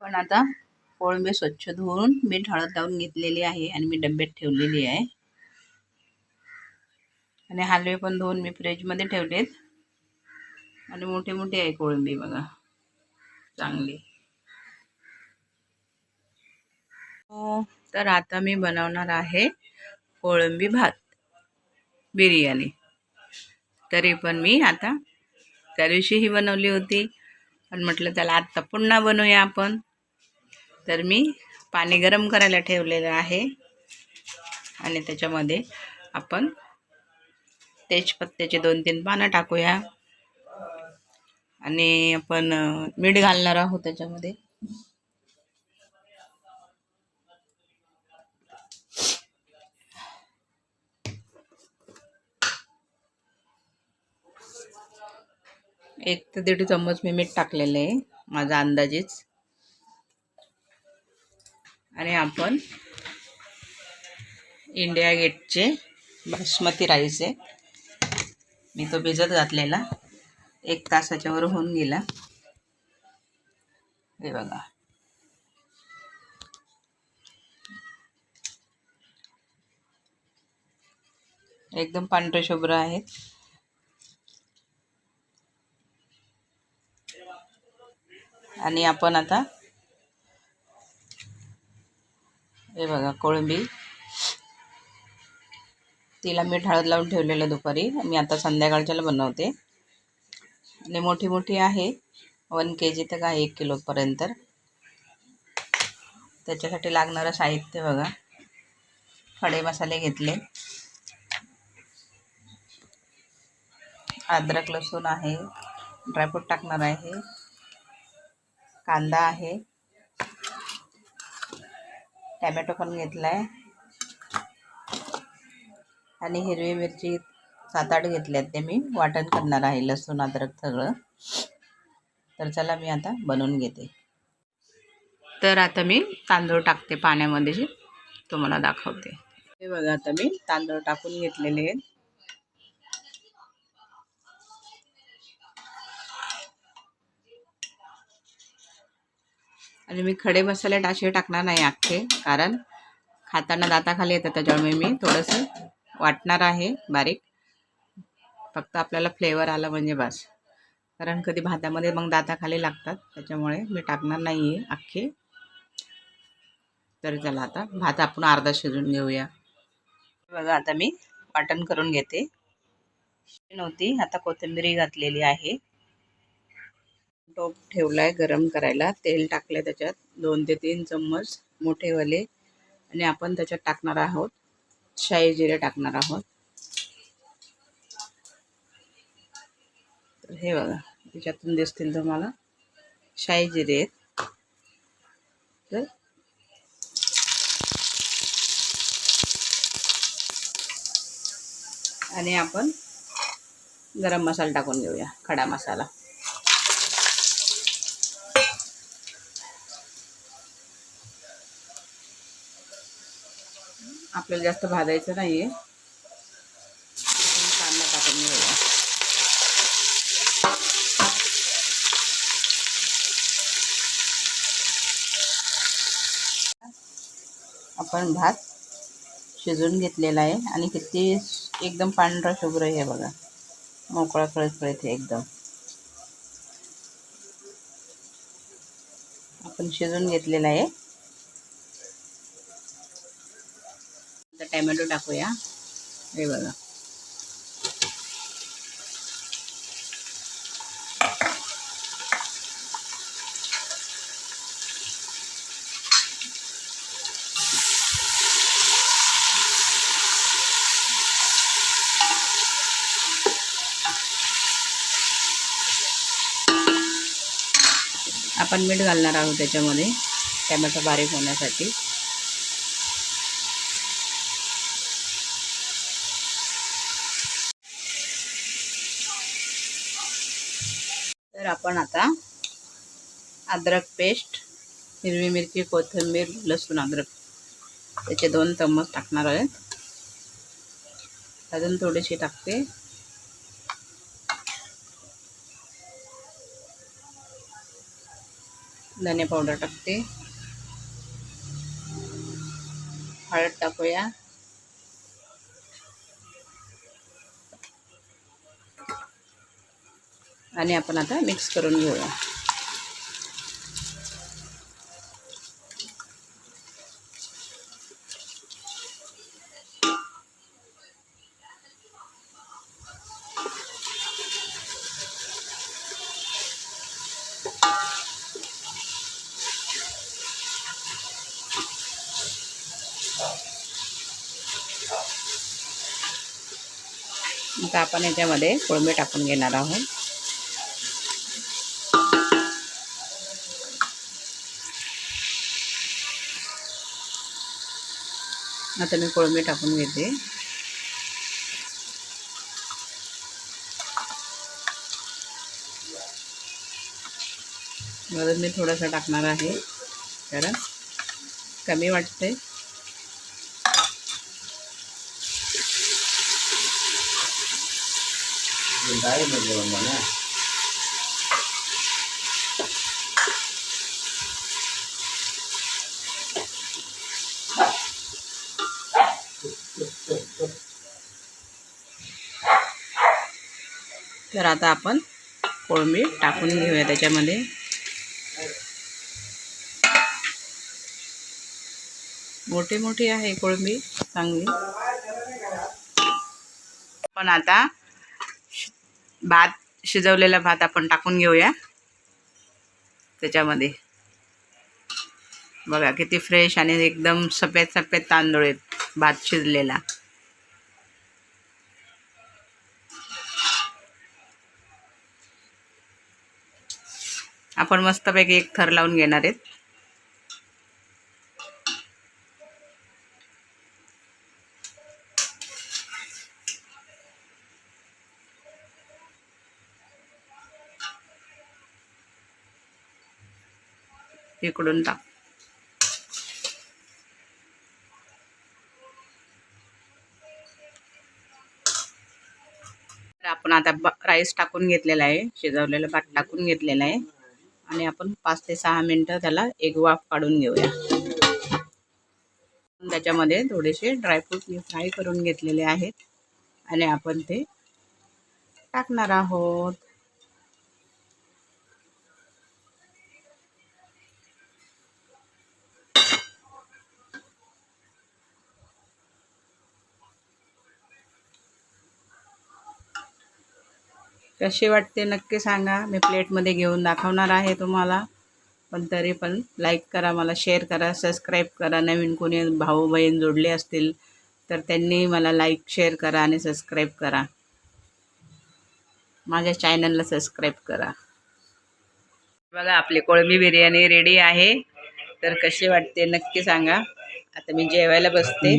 पण आता कोळंबी स्वच्छ धुवून मीठ हळद लावून घेतलेली आहे आणि मी डब्यात ठेवलेली आहे. आणि हलवे पण धुवून मी फ्रीजमध्ये ठेवलेत. आणि मोठी मोठी आहे कोळंबी बघा, चांगली. तर आता मी बनवणार आहे कोळंबी भात बिर्याणी. तरी पण मी आता त्या दिवशीही बनवली होती, पण म्हटलं त्याला आत्ता पुन्हा बनवूया आपण. तर मी पाणी गरम करायला ठेवलेलं आहे आणि त्याच्यामध्ये आपण तेजपत्त्याचे 2-3 पानं टाकूया. आणि आपण मीठ घालणार आहोत त्याच्यामध्ये. एक ते 1.5 चम्मच मी मीठ टाकलेलं आहे, माझा अंदाजेच. आणि आपण इंडिया गेटचे बासमती राईस आहे, मी तो भिजत घातलेला 1 तासाच्या वर होऊन गेला. हे बघा, एकदम पांढरे शुभ्र आहेत. आणि आपण आता हे बघा कोळंबी, तिला मीठ हळद लावून ठेवलेलं दुपारी, मी आता संध्याकाळच्याला बनवते. आणि मोठी मोठी आहे, 1 kg तक आहे, 1 किलोपर्यंत. त्याच्यासाठी लागणारं साहित्य बघा, खडे मसाले घेतले, अद्रक लसूण आहे, ड्रायफ्रूट टाकणार आहे, कांदा आहे, टॅमॅटो पण घेतलाय आणि हिरवी मिरची 7-8 घेतल्यात, ते मी वाटण करणार आहे, लसूण अद्रक सगळं. तर चला मी आता बनवून घेते. तर आता मी तांदूळ टाकते पाण्यामध्ये, तुम्हाला दाखवते. हे बघा, आता मी तांदूळ टाकून घेतलेले आहेत. आणि मी खडे मसाले असे टाकणार नाही अख्खे, कारण खाताना दाताखाली येतं, त्याच्यामुळे मी थोडंसं वाटणार आहे बारीक. फक्त आपल्याला फ्लेवर आला म्हणजे बस, कारण कधी भातामध्ये मग दाताखाली लागतात, त्याच्यामुळे मी टाकणार नाही आहे अख्खे. तर चला आता भात आपण अर्धा शिजून घेऊया. बघा, आता मी वाटण करून घेते. नव्हती, आता कोथिंबीर घातलेली आहे. टोप ठेवलाय गरम करायला, तेल टाकलंय त्याच्यात 2 ते 3 चम्मच मोठेवाले. आणि आपण त्याच्यात टाकणार आहोत शाही जिरे टाकणार आहोत. तर हे बघा, त्याच्यातून दिसतील तुम्हाला शाही जिरे आहेत. तर आणि आपण गरम मसाला टाकून घेऊया, खडा मसाला. आपल्याला जास्त भाजायचं नाहीये, कांदा टाकून घेऊया. आपण भात शिजून घेतलेला आहे आणि किती एकदम पांढरा शुभ्र आहे बघा, मोकळा कळकळीत आहे एकदम. आपण शिजून घेतलेला आहे. आता टॅमॅटो टाकूया. हे बघा, आपण मीठ घालणार आहोत त्याच्यामध्ये टॅमॅटो बारीक होण्यासाठी. तर आपण आता अद्रक पेस्ट, हिरवी मिरची, कोथिंबीर, लसूण, अद्रक त्याचे 2 चम्मच टाकणार आहेत. अजून थोडीशी टाकते. धने पावडर टाकते, हळद टाकूया, आणि आपण आता मिक्स करून घेऊया. आता आपण याच्यामध्ये कोळंबी टाकून घेणार आहोत. आता मी कोळंबी टाकून घेते. वरून मी थोडंसं टाकणार आहे कारण कमी वाटते. तर आता आपण कोळंबी टाकून घेऊया त्याच्यामध्ये. मोठी मोठी आहे कोळंबी चांगली. पण आता भात, शिजवलेला भात आपण टाकून घेऊया त्याच्यामध्ये. बघा किती फ्रेश आणि एकदम सफेद सफेद तांदूळ आहेत भात शिजलेला. आपण मस्तपैकी एक थर लावून घेणार आहेत. इकडून टाक. आपण आता राईस टाकून घेतलेला आहे, शिजवलेला भात टाकून घेतलेला आहे आणि आपण 5 ते 6 मिनिटं त्याला एक वाफ काढून घेऊया. त्याच्यामध्ये थोडेसे ड्रायफ्रूट मी फ्राय करून घेतलेले आहेत आणि आपण ते टाकणार आहोत. कशी वाटते नक्की सांगा. मी प्लेटमध्ये घेऊन दाखवणार आहे तुम्हाला. पण तरी पण लाईक करा, मला शेअर करा, सबस्क्राईब करा. नवीन कोणी भाऊ बहीण जोडले असतील तर त्यांनी मला लाईक शेअर करा आणि सबस्क्राईब करा. माझ्या चॅनलला सबस्क्राईब करा. बघा आपली कोळंबी बिर्याणी रेडी आहे. तर कशी वाटते नक्की सांगा. आता मी जेवायला बसते.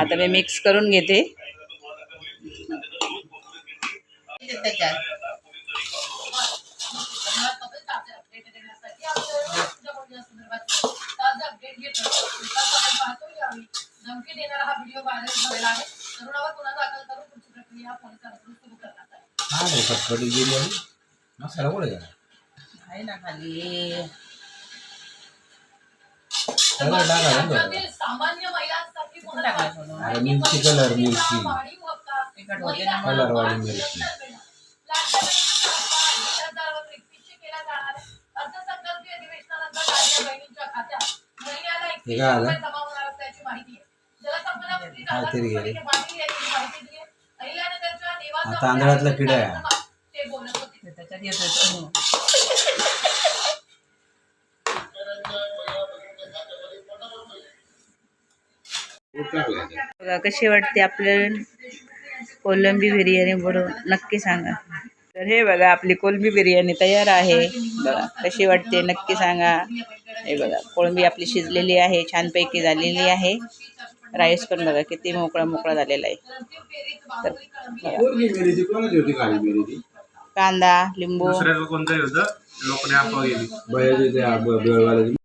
आता मी मिक्स करून घेते. धमकी देणारा हा व्हिडिओ व्हायरल झालेला आहे. तरुणावर गुन्हा दाखल करून पुढची प्रक्रिया पोलिसांकडून सुरू करण्यात आहे ना खाली. सामान्य महिलांसाठी मिरची कलर मिरची कलर वाली मिरची केला जाणार आहे. अर्थसंकल्पीय अधिवेशनानंतर लाडक्या बहिणींच्या खात्यात महिन्याला 21 रुपये जमा होणार असल्याची माहिती आहे. जलसंपदा मंत्री माहिती दिली. अहिल्यानगरच्या निवासी तांदळातला किडा आहे ते बोलत होते. त्याच्यात येतो बघा कशी वाटते आपल्याला कोलंबी बिर्याणी बरोबर नक्की सांगा. तर हे बघा आपली कोलंबी बिर्याणी तयार आहे. बघा कशी वाटते नक्की सांगा. हे बघा कोळंबी आपली शिजलेली आहे, छानपैकी झालेली आहे. राईस पण बघा किती मोकळा मोकळा झालेला आहे. तर कांदा, लिंबू